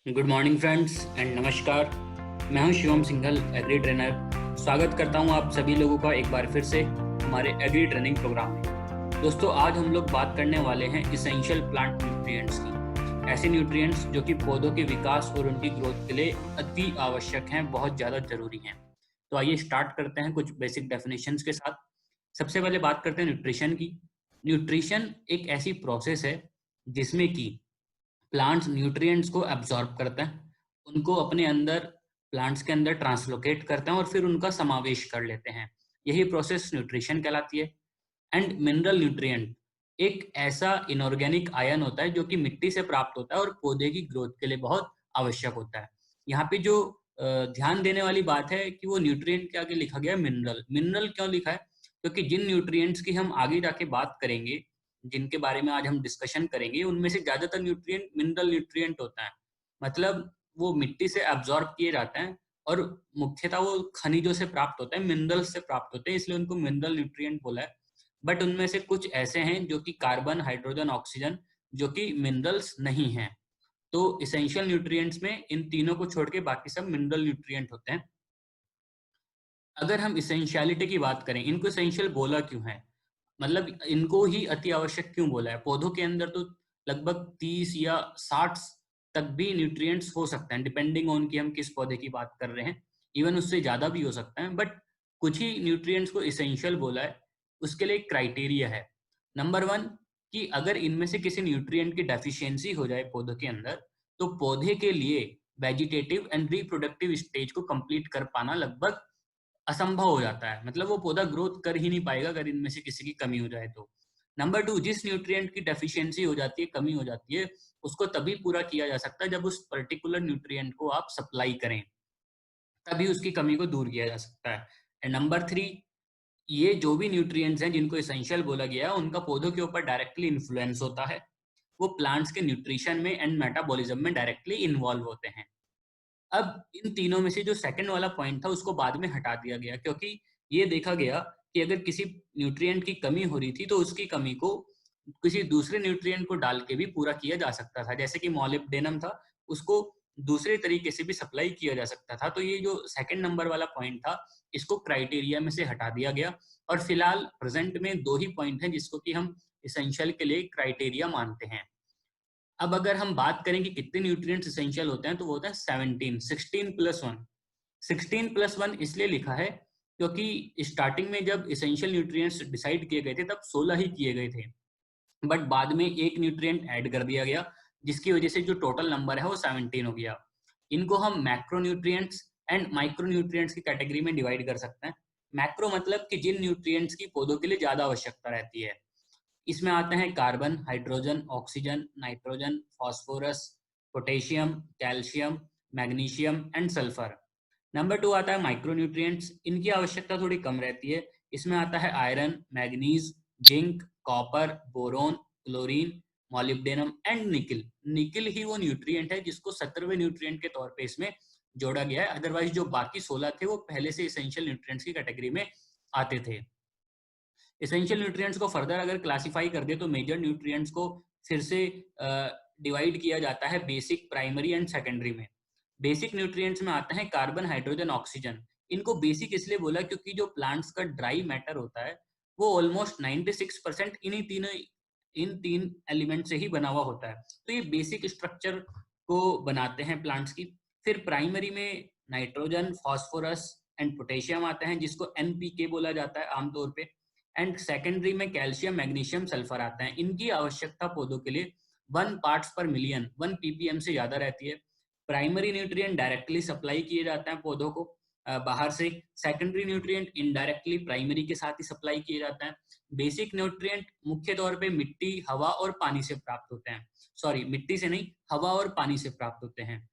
Good morning friends and नमस्कार। मैं हूं शिवम सिंघल, एग्री ट्रेनर। स्वागत करता हूं आप सभी लोगों का एक बार फिर से हमारे एग्री ट्रेनिंग प्रोग्राम में। दोस्तों, आज हम लोग बात करने वाले हैं इसेंशियल प्लांट न्यूट्रिएंट्स की। ऐसे न्यूट्रिएंट्स जो कि पौधों के विकास और उनकी ग्रोथ के लिए अति आवश्यक हैं, बहुत ज़्यादा जरूरी हैं। तो आइए स्टार्ट करते हैं कुछ बेसिक डेफिनेशंस के साथ। सबसे पहले बात करते हैं न्यूट्रिशन की। न्यूट्रिशन एक ऐसी प्रोसेस है जिसमें कि प्लांट्स न्यूट्रिएंट्स को एब्जॉर्ब करते हैं, उनको अपने अंदर प्लांट्स के अंदर ट्रांसलोकेट करते हैं और फिर उनका समावेश कर लेते हैं। यही प्रोसेस न्यूट्रिशन कहलाती है। एंड मिनरल न्यूट्रिएंट एक ऐसा इनऑर्गेनिक आयन होता है जो कि मिट्टी से प्राप्त होता है और पौधे की ग्रोथ के लिए बहुत आवश्यक होता है। यहाँ पे जो ध्यान देने वाली बात है कि वो न्यूट्रिएंट के आगे लिखा गया है मिनरल। मिनरल क्यों लिखा है? क्योंकि जिन न्यूट्रिएंट्स की हम आगे जाके बात करेंगे, जिनके बारे में आज हम डिस्कशन करेंगे, उनमें से ज्यादातर न्यूट्रिएंट मिनरल न्यूट्रिएंट होता है। मतलब वो मिट्टी से एब्जॉर्ब किए जाते हैं और मुख्यतः वो खनिजों से प्राप्त होते हैं, मिनरल्स से प्राप्त होते हैं, इसलिए उनको मिनरल न्यूट्रिएंट बोला है। बट उनमें से कुछ ऐसे हैं जो कि कार्बन, हाइड्रोजन, ऑक्सीजन, जो कि मिनरल्स नहीं हैं। तो इसेंशियल न्यूट्रिएंट्स में इन तीनों को छोड़ के बाकी सब मिनरल न्यूट्रिएंट होते हैं। अगर हम इसेंशियलिटी की बात करें, इनको इसेंशियल बोला क्यों है, मतलब इनको ही अति आवश्यक क्यों बोला है? पौधों के अंदर तो लगभग 30 या 60 तक भी न्यूट्रिएंट्स हो सकते हैं, डिपेंडिंग ऑन कि हम किस पौधे की बात कर रहे हैं। इवन उससे ज्यादा भी हो सकता है, बट कुछ ही न्यूट्रिएंट्स को इसेंशियल बोला है। उसके लिए एक क्राइटेरिया है। नंबर वन, कि अगर इनमें से किसी न्यूट्रिएंट की डेफिशिएंसी हो जाए पौधों के अंदर, तो पौधे के लिए वेजिटेटिव एंड रिप्रोडक्टिव स्टेज को कंप्लीट कर पाना लगभग असंभव हो जाता है। मतलब वो पौधा ग्रोथ कर ही नहीं पाएगा अगर इनमें से किसी की कमी हो जाए तो। नंबर टू, जिस न्यूट्रिएंट की डेफिशिएंसी हो जाती है, कमी हो जाती है, उसको तभी पूरा किया जा सकता है जब उस पर्टिकुलर न्यूट्रिएंट को आप सप्लाई करें, तभी उसकी कमी को दूर किया जा सकता है। एंड नंबर थ्री, ये जो भी न्यूट्रिएंट्स हैं जिनको एसेंशियल बोला गया है, उनका पौधों के ऊपर डायरेक्टली इन्फ्लुएंस होता है। वो प्लांट्स के न्यूट्रिशन में एंड मेटाबॉलिज्म में डायरेक्टली इन्वॉल्व होते हैं। अब इन तीनों में से जो सेकंड वाला पॉइंट था उसको बाद में हटा दिया गया, क्योंकि ये देखा गया कि अगर किसी न्यूट्रिएंट की कमी हो रही थी तो उसकी कमी को किसी दूसरे न्यूट्रिएंट को डाल के भी पूरा किया जा सकता था। जैसे कि मॉलिब्डेनम था, उसको दूसरे तरीके से भी सप्लाई किया जा सकता था। तो ये जो सेकंड नंबर वाला पॉइंट था, इसको क्राइटेरिया में से हटा दिया गया। और फिलहाल प्रेजेंट में दो ही पॉइंट हैं जिसको कि हम इसेंशियल के लिए क्राइटेरिया मानते हैं। अब अगर हम बात करें कि कितने न्यूट्रिएंट्स एसेंशियल होते हैं, तो वो होता है 17, 16+1। 16+1 इसलिए लिखा है क्योंकि स्टार्टिंग में जब एसेंशियल न्यूट्रिएंट्स डिसाइड किए गए थे तब 16 ही किए गए थे, बट बाद में एक न्यूट्रिएंट ऐड कर दिया गया, जिसकी वजह से जो टोटल नंबर है वो 17 हो गया। इनको हम macro nutrients and micro nutrients की कैटेगरी में डिवाइड कर सकते हैं। मैक्रो मतलब कि जिन न्यूट्रिएंट्स की पौधों के लिए ज्यादा आवश्यकता रहती है। इसमें आते हैं carbon, hydrogen, oxygen, nitrogen, phosphorus, potassium, calcium, magnesium and sulphur. Number two आता है माइक्रोन्यूट्रिएंट्स। इनकी आवश्यकता थोड़ी कम रहती है। इसमें आता है iron, manganese, zinc, copper, boron, chlorine, molybdenum and nickel. Nickel ही वो न्यूट्रिएंट है जिसको 17वें न्यूट्रिएंट के तौर पे इसमें जोड़ा गया है। अदरवाइज जो बाकी 16 थे वो पहले से इसेंशियल न्यूट्रिएंट्स की कैटेगरी में आते थे। एसेंशियल न्यूट्रिएंट्स को फर्दर अगर क्लासिफाई कर दे तो मेजर न्यूट्रिएंट्स को फिर से डिवाइड किया जाता है बेसिक, प्राइमरी एंड सेकेंडरी में। बेसिक न्यूट्रिएंट्स में आता है कार्बन, हाइड्रोजन, ऑक्सीजन। इनको बेसिक इसलिए बोला क्योंकि जो प्लांट्स का ड्राई मैटर होता है वो ऑलमोस्ट 96% इन तीन एलिमेंट से ही बना हुआ होता है। तो ये बेसिक स्ट्रक्चर को बनाते हैं प्लांट्स की। फिर प्राइमरी में नाइट्रोजन, फास्फोरस एंड पोटेशियम आते हैं, जिसको एनपीके बोला जाता है आमतौर पे। एंड सेकेंडरी में कैल्शियम, मैग्नीशियम, सल्फर आते हैं। इनकी आवश्यकता पौधों के लिए 1 पार्ट्स पर मिलियन, 1 ppm से ज्यादा रहती है। प्राइमरी न्यूट्रिएंट डायरेक्टली सप्लाई किए जाते हैं पौधों को बाहर से। सेकेंडरी न्यूट्रिएंट इनडायरेक्टली प्राइमरी के साथ ही सप्लाई किए जाते हैं। बेसिक न्यूट्रिएंट मुख्य तौर पे मिट्टी, हवा और पानी से प्राप्त होते हैं। सॉरी, मिट्टी से नहीं, हवा और पानी से प्राप्त होते हैं।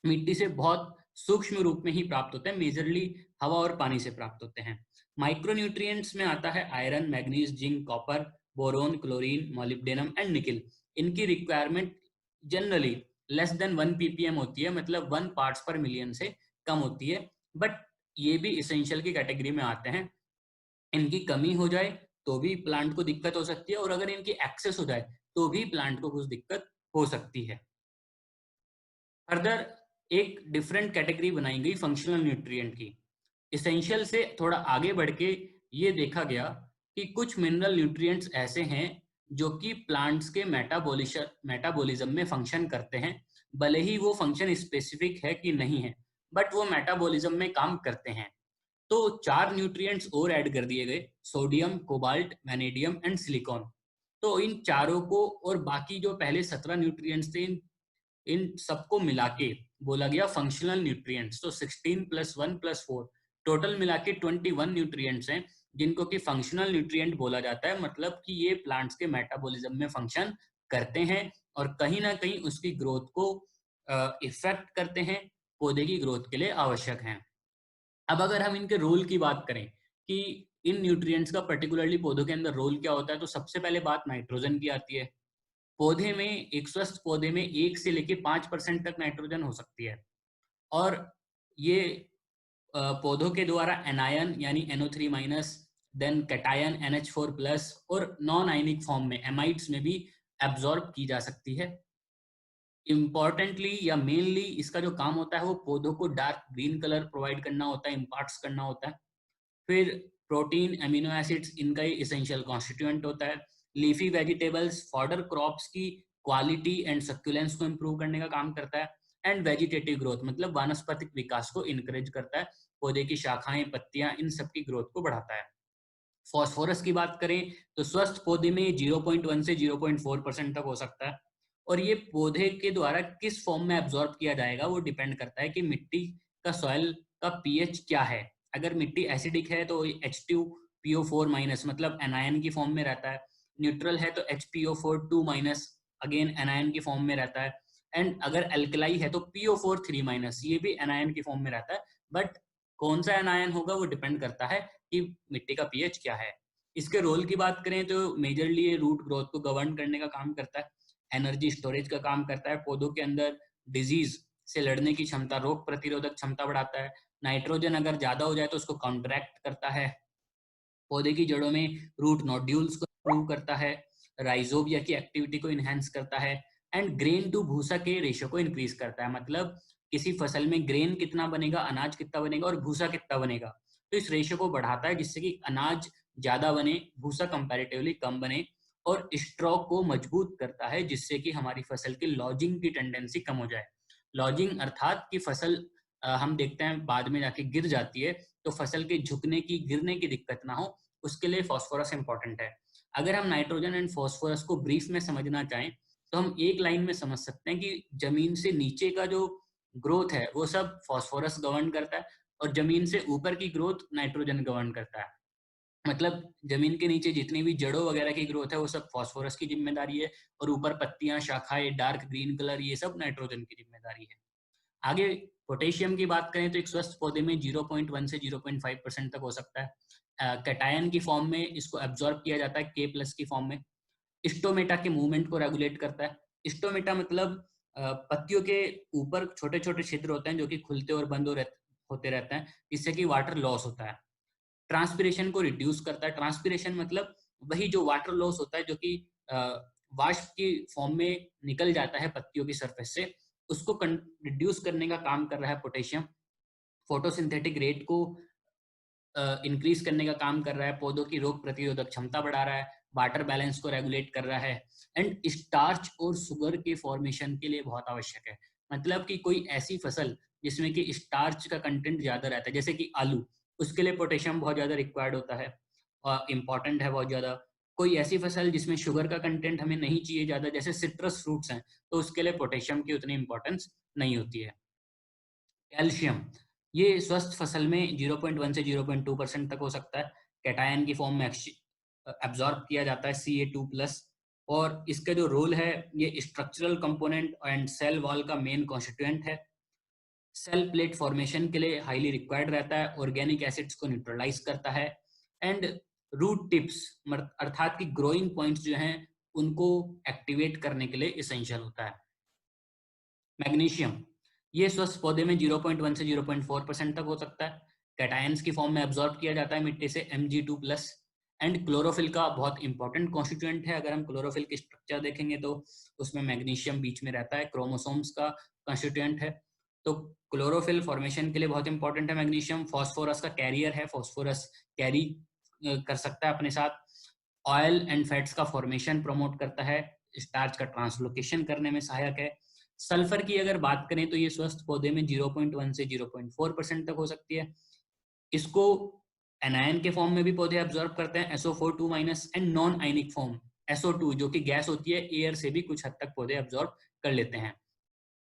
मिट्टी से बहुत सूक्ष्म रूप में ही प्राप्त होते हैं, मेजरली हवा और पानी से प्राप्त होते हैं। माइक्रोन्यूट्रिएंट्स में आता है iron, manganese, zinc, copper, boron, chlorine, molybdenum and nickel. इनकी requirement generally less than 1 ppm होती है, मतलब 1 parts per million से कम होती है। बट ये भी इसेंशियल की कैटेगरी में आते हैं। इनकी कमी हो जाए तो भी प्लांट को दिक्कत हो सकती है, और अगर इनकी एक्सेस हो जाए तो भी प्लांट को कुछ दिक्कत हो सकती है। फर्दर एक डिफरेंट कैटेगरी बनाई गई फंक्शनल न्यूट्रिएंट की। इसेंशियल से थोड़ा आगे बढ़ के ये देखा गया कि कुछ मिनरल न्यूट्रिएंट्स ऐसे हैं जो कि प्लांट्स के मेटाबॉलिज्म में फंक्शन करते हैं, भले ही वो फंक्शन स्पेसिफिक है कि नहीं है, बट वो मेटाबॉलिज्म में काम करते हैं। तो 4 न्यूट्रिएंट्स और ऐड कर दिए गए, sodium, cobalt, vanadium and silicon. तो इन चारों को और बाकी जो पहले 17 न्यूट्रिएंट्स थे, इन सबको मिला के बोला गया फंक्शनल न्यूट्रिएंट्स। तो 16 प्लस 1 प्लस 4 टोटल मिला के 21 न्यूट्रिएंट्स हैं जिनको कि फंक्शनल न्यूट्रिएंट बोला जाता है। मतलब कि ये प्लांट्स के मेटाबॉलिज्म में फंक्शन करते हैं और कहीं ना कहीं उसकी ग्रोथ को इफेक्ट करते हैं, पौधे की ग्रोथ के लिए आवश्यक हैं। अब अगर हम इनके रोल की बात करें कि इन न्यूट्रिएंट्स का पर्टिकुलरली पौधों के अंदर रोल क्या होता है, तो सबसे पहले बात नाइट्रोजन की आती है। पौधे में, एक स्वस्थ पौधे में 1 से लेके 5% तक नाइट्रोजन हो सकती है। और ये पौधों के द्वारा एनायन यानी NO3 minus, then cation NH4 plus और नॉन आयनिक फॉर्म में एमाइड्स में भी एब्जॉर्ब की जा सकती है। इंपॉर्टेंटली या मेनली इसका जो काम होता है वो पौधों को डार्क ग्रीन कलर प्रोवाइड करना होता है, इम्पार्ट्स करना होता है। फिर प्रोटीन, एमिनो एसिड्स, इनका ही इसेंशियल कॉन्स्टिट्यूएंट होता है। लीफी वेजिटेबल्स फॉडर क्रॉप्स की क्वालिटी एंड सक्यूलेंस को इंप्रूव करने का काम करता है। एंड वेजिटेटिव ग्रोथ मतलब वानस्पतिक विकास को इनकरेज करता है, पौधे की शाखाएं, पत्तियां, इन सब की ग्रोथ को बढ़ाता है। फॉस्फोरस की बात करें तो स्वस्थ पौधे में 0.1 से 0.4% तक हो सकता है। और ये पौधे के द्वारा किस फॉर्म में एब्जॉर्ब किया जाएगा वो डिपेंड करता है कि मिट्टी का, सॉइल का पीएच क्या है। अगर मिट्टी एसिडिक है तो H2PO4 माइनस मतलब एनायन की फॉर्म में रहता है। न्यूट्रल है तो HPO4 2 माइनस, अगेन एनायन की फॉर्म में रहता है। एंड अगर एल्कलाई है तो PO4 3 माइनस, ये भी एनायन की फॉर्म में रहता है। बट कौन सा एनायन होगा वो डिपेंड करता है कि मिट्टी का पीएच क्या है। इसके रोल की बात करें तो मेजरली ये रूट ग्रोथ को गवर्न करने का काम करता है, एनर्जी स्टोरेज का काम करता है, पौधों के अंदर डिजीज से लड़ने की क्षमता, रोग प्रतिरोधक क्षमता बढ़ाता है। नाइट्रोजन अगर ज्यादा हो जाए तो उसको कॉन्ट्रैक्ट करता है। पौधे की जड़ों में रूट नोड्यूल्स को इंप्रूव करता है, राइजोबिया की एक्टिविटी को इनहेंस करता है। एंड ग्रेन टू भूसा के रेशो को इंक्रीज करता है। मतलब किसी फसल में ग्रेन कितना बनेगा, अनाज कितना बनेगा और भूसा कितना बनेगा, तो इस रेशो को बढ़ाता है जिससे कि अनाज ज्यादा बने, भूसा कंपैरेटिवली कम बने। और स्ट्रॉक को मजबूत करता है जिससे कि हमारी फसल की लॉजिंग की टेंडेंसी कम हो जाए। लॉजिंग अर्थात कि फसल हम देखते हैं बाद में जाके गिर जाती है, तो फसल के झुकने की, गिरने की दिक्कत ना हो, उसके लिए फास्फोरस इंपॉर्टेंट है। अगर हम नाइट्रोजन एंड फास्फोरस को ब्रीफ में समझना चाहें तो हम एक लाइन में समझ सकते हैं कि जमीन से नीचे का जो ग्रोथ है वो सब फास्फोरस गवर्न करता है और जमीन से ऊपर की ग्रोथ नाइट्रोजन गवर्न करता है। मतलब जमीन के नीचे जितनी भी जड़ों वगैरह की ग्रोथ है वो सब फास्फोरस की जिम्मेदारी है, और ऊपर पत्तियां, शाखाएं, डार्क ग्रीन कलर, ये सब नाइट्रोजन की जिम्मेदारी है। आगे पोटेशियम की बात करें तो एक स्वस्थ पौधे में 0.1 से 0.5% तक हो सकता है। कैटायन की फॉर्म में इसको एब्जॉर्ब किया जाता है K+ की फॉर्म में। स्टोमेटा के मूवमेंट को रेगुलेट करता है। स्टोमेटा मतलब पत्तियों के ऊपर छोटे छोटे छिद्र होते हैं जो कि खुलते और बंद होते रहते हैं, जिससे कि वाटर लॉस होता है। ट्रांसपिरेशन को रिड्यूस करता है। ट्रांसपिरेशन मतलब वही जो वाटर लॉस होता है जो कि वाष्प की फॉर्म में निकल जाता है पत्तियों की सरफेस से, उसको रिड्यूस करने का काम कर रहा है पोटेशियम। फोटोसिंथेटिक रेट को इंक्रीज करने का काम कर रहा है, पौधों की रोग प्रतिरोधक क्षमता बढ़ा रहा है, वाटर बैलेंस को रेगुलेट कर रहा है। एंड स्टार्च और शुगर के फॉर्मेशन के लिए बहुत आवश्यक है। मतलब कि कोई ऐसी फसल जिसमें कि स्टार्च का कंटेंट ज्यादा रहता है, जैसे कि आलू, उसके लिए पोटेशियम बहुत ज्यादा रिक्वायर्ड होता है और इम्पॉर्टेंट है बहुत ज्यादा। कोई ऐसी फसल जिसमें शुगर का कंटेंट हमें नहीं चाहिए ज्यादा, जैसे सिट्रस फ्रूट्स हैं, तो उसके लिए पोटेशियम की उतनी इंपॉर्टेंस नहीं होती है। कैल्शियम, ये स्वस्थ फसल में 0.1 से 0.2% तक हो सकता है। कैटायन की फॉर्म में एब्जॉर्ब किया जाता है Ca2+। और इसका जो रोल है, ये structural component and cell wall का मेन कॉन्स्टिट्यूएंट है। सेल प्लेट फॉर्मेशन के लिए हाईली रिक्वायर्ड रहता है, ऑर्गेनिक एसिड्स को न्यूट्रलाइज करता है। एंड रूट टिप्स अर्थात की ग्रोइंग पॉइंट्स जो हैं उनको एक्टिवेट करने के लिए इसेंशियल होता है। मैग्नीशियम, ये स्वस्थ पौधे में 0.1 से 0.4% तक हो सकता है। कैटायंस की फॉर्म में एब्जॉर्ब किया जाता है मिट्टी से Mg2+। एंड क्लोरोफिल का बहुत इंपॉर्टेंट कॉन्स्टिट्यूएंट है। अगर हम क्लोरोफिल की स्ट्रक्चर देखेंगे तो उसमें मैग्नीशियम बीच में रहता है, क्रोमोसोम्स का कॉन्स्टिट्यूएंट है। तो क्लोरोफिल फॉर्मेशन के लिए बहुत इंपॉर्टेंट है मैग्नीशियम। फॉस्फोरस का कैरियर है, फॉस्फोरस कैरी कर सकता है अपने साथ। ऑयल एंड फैट्स का फॉर्मेशन प्रमोट करता है, स्टार्च का ट्रांसलोकेशन करने में सहायक है। सल्फर की अगर बात करें तो ये स्वस्थ पौधे में 0.1 से 0.4% तक हो सकती है। इसको एनायन के फॉर्म में भी पौधे एब्जॉर्ब करते हैं, SO4 minus, and non ionic form SO2 जो कि गैस होती है, एयर से भी कुछ हद तक पौधे एब्जॉर्ब कर लेते हैं।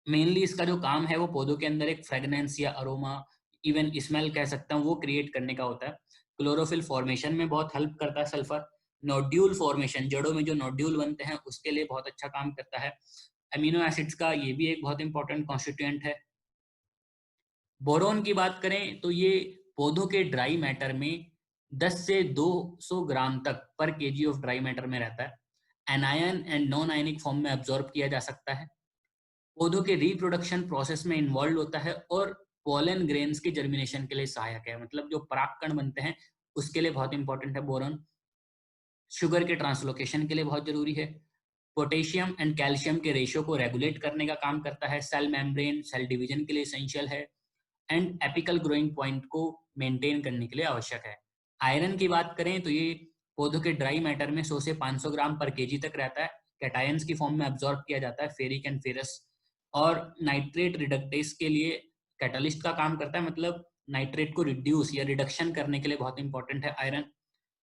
मेनली इसका जो काम है वो पौधों के अंदर एक फ्रेगनेंस या अरोमा, इवन स्मेल कह सकता हूँ, वो क्रिएट करने का होता है। क्लोरोफिल फॉर्मेशन में बहुत हेल्प करता है सल्फर। नोड्यूल फॉर्मेशन, जड़ों में जो नोड्यूल बनते हैं उसके लिए बहुत अच्छा काम करता है। अमीनो एसिड्स का ये भी एक बहुत इंपॉर्टेंट कॉन्स्टिट्यूएंट है। बोरोन की बात करें तो ये पौधों के ड्राई मैटर में 10 से 200 ग्राम तक पर केजी ऑफ ड्राई मैटर में रहता है। Anion and non ionic form में अब्जॉर्ब किया जा सकता है। पौधों के रिप्रोडक्शन प्रोसेस में इन्वॉल्व होता है और पोलन ग्रेन्स के जर्मिनेशन के लिए सहायक है, मतलब जो परागकण बनते हैं उसके लिए बहुत इंपॉर्टेंट है बोरॉन। शुगर के ट्रांसलोकेशन के लिए बहुत जरूरी है। पोटेशियम एंड कैल्शियम के रेशियो को रेगुलेट करने का काम करता है। सेल मेम्ब्रेन, सेल डिवीजन के लिए एसेंशियल है। एंड एपिकल ग्रोइंग पॉइंट को मेंटेन करने के लिए आवश्यक है। आयरन की बात करें तो ये पौधों के ड्राई मैटर में 100 से 500 ग्राम पर केजी तक रहता है। कैटायंस की फॉर्म में अब्जॉर्ब किया जाता है, फेरिक एंड फेरस। और नाइट्रेट रिडक्टेस के लिए कैटलिस्ट का काम करता है, मतलब नाइट्रेट को रिड्यूस या रिडक्शन करने के लिए बहुत इंपॉर्टेंट है आयरन।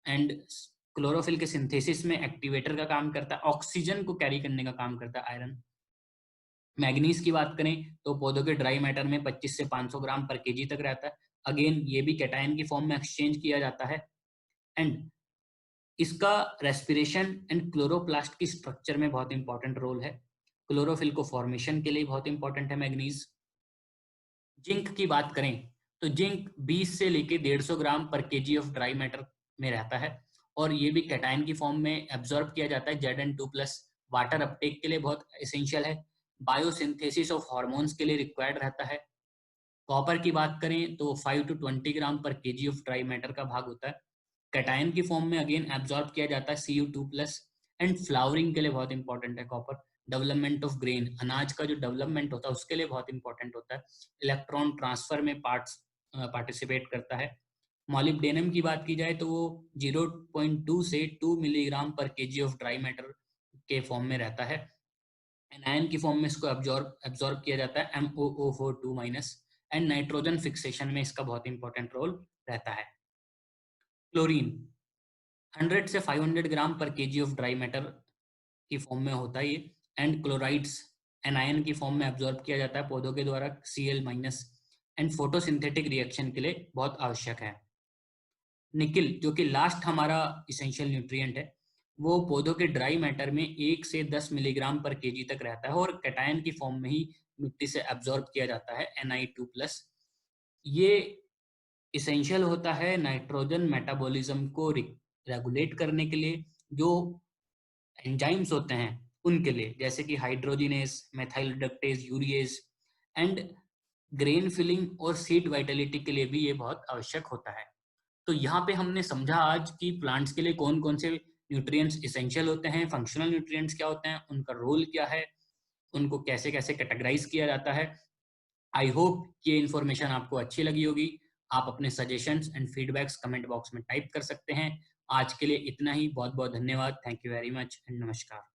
एंड क्लोरोफिल के सिंथेसिस में एक्टिवेटर का काम करता है, ऑक्सीजन को कैरी करने का काम करता है आयरन। मैग्नीज की बात करें तो पौधों के ड्राई मैटर में 25 से 500 ग्राम पर केजी तक रहता है। अगेन ये भी कैटायन की फॉर्म में एक्सचेंज किया जाता है। एंड इसका रेस्पिरेशन एंड क्लोरोप्लास्ट की स्ट्रक्चर में बहुत इंपॉर्टेंट रोल है। क्लोरोफिल को फॉर्मेशन के लिए बहुत इंपॉर्टेंट है मैग्नीज। जिंक की बात करें तो जिंक 20 से लेके 150 ग्राम पर केजी ऑफ ड्राई मैटर में रहता है और ये भी कैटायन की फॉर्म में एब्जॉर्ब किया जाता है। Zn2+ वाटर अपटेक के लिए बहुत एसेंशियल है। बायोसिंथेसिस ऑफ हार्मोन्स के लिए रिक्वायर्ड रहता है। कॉपर की बात करें तो 5 to 20 ग्राम पर केजी ऑफ ड्राई मैटर का भाग होता है। कैटायन की फॉर्म में अगेन एब्जॉर्ब किया जाता है, Cu2+। एंड फ्लावरिंग के लिए बहुत इंपॉर्टेंट है कॉपर। डेवलपमेंट ऑफ ग्रेन, अनाज का जो डेवलपमेंट होता है उसके लिए बहुत इंपॉर्टेंट होता है। इलेक्ट्रॉन ट्रांसफर में पार्टिसिपेट करता है। मॉलिब्डेनम की बात की जाए तो वो 0.2 से 2 मिलीग्राम पर केजी ऑफ ड्राई मैटर के फॉर्म में रहता है। एनायन की फॉर्म में इसको एब्जॉर्ब किया जाता है, MOO4 2-। एंड नाइट्रोजन फिक्सेशन में इसका बहुत इंपॉर्टेंट रोल रहता है। क्लोरीन 100 से 500 ग्राम पर केजी ऑफ ड्राई मैटर की फॉर्म में होता है ये। एंड क्लोराइड्स एनायन की फॉर्म में एब्जॉर्ब किया जाता है पौधों के द्वारा, Cl-। एंड फोटोसिंथेटिक रिएक्शन के लिए बहुत आवश्यक है। निकिल जो कि लास्ट हमारा इसेंशियल न्यूट्रिएंट है, वो पौधों के ड्राई मैटर में 1 से 10 मिलीग्राम पर केजी तक रहता है और कैटायन की फॉर्म में ही मिट्टी से एब्जॉर्ब किया जाता है, Na2+। ये इसेंशियल होता है नाइट्रोजन मेटाबॉलिज्म को रेगुलेट करने के लिए, जो एंजाइम्स होते हैं उनके लिए, जैसे कि hydrogenase, methyl reductase, urease. And grain filling और सीड वाइटलिटी के लिए भी ये बहुत आवश्यक होता है। तो यहाँ पे हमने समझा आज कि प्लांट्स के लिए कौन कौन से न्यूट्रिएंट्स इसेंशियल होते हैं, फंक्शनल न्यूट्रिएंट्स क्या होते हैं, उनका रोल क्या है, उनको कैसे कैसे कैटेगराइज किया जाता है। आई होप ये इन्फॉर्मेशन आपको अच्छी लगी होगी। आप अपने suggestions and feedbacks comment box में टाइप कर सकते हैं। आज के लिए इतना ही। बहुत बहुत धन्यवाद। Thank you very much and नमस्कार।